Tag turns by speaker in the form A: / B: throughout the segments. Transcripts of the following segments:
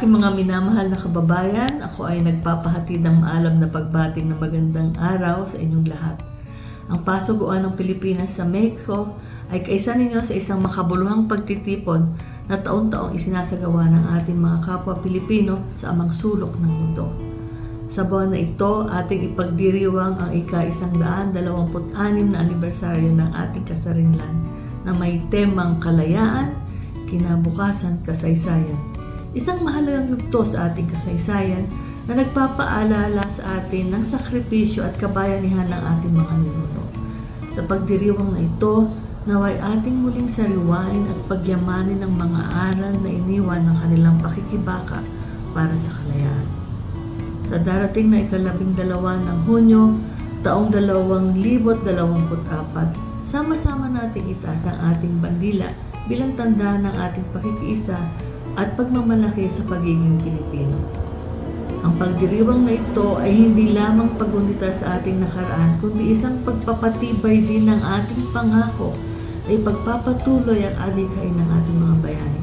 A: aking mga minamahal na kababayan, ako ay nagpapahatid ng maalam na pagbati ng magandang araw sa inyong lahat. Ang pasuguan ng Pilipinas sa Mexico ay kaisa ninyo sa isang makabuluhang pagtitipon na taon-taong isinasagawa ng ating mga kapwa Pilipino sa amang sulok ng mundo. Sa buwan na ito, ating ipagdiriwang ang ika-126 na anibersaryo ng ating kasarinlan na may temang kalayaan, kinabukasan, kasaysayan. Isang mahalagang yugto sa ating kasaysayan na nagpapaalala sa atin ng sakripisyo at kabayanihan ng ating mga ninuno. Sa pagdiriwang na ito, naway ating muling sariwain at pagyamanin ng mga aral na iniwan ng kanilang pakikibaka para sa kalayaan. Sa darating na ika-12 ng Hunyo, taong 2024, sama-sama nating itaas ang ating bandila bilang tanda ng ating pakikiisa at pagmamalaki sa pagiging Pilipino. Ang pagdiriwang na ito ay hindi lamang paggunita sa ating nakaraan, kundi isang pagpapatibay din ng ating pangako ay pagpapatuloy ang adhikain ng ating mga bayani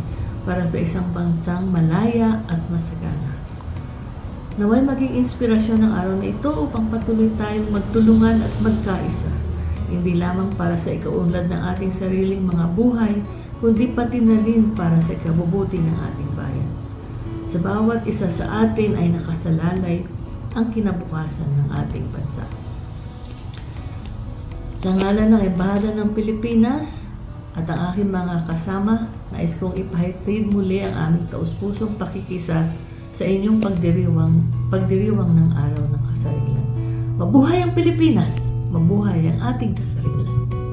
A: para sa isang bansang malaya at masagana. Naway maging inspirasyon ng araw na ito upang patuloy tayong magtulungan at magkaisa, hindi lamang para sa ikaunlad ng ating sariling mga buhay, kundi pati na rin para sa ikabubuti ng ating bayan. Sa bawat isa sa atin ay nakasalalay ang kinabukasan ng ating bansa. Sa ngalan ng Embahada ng Pilipinas at ang aking mga kasama, nais kong ipahatid muli ang aming taus-pusong pakikisa sa inyong pagdiriwang ng araw ng kasarinlan. Mabuhay ang Pilipinas! Mabuhay ang ating kasarinlan!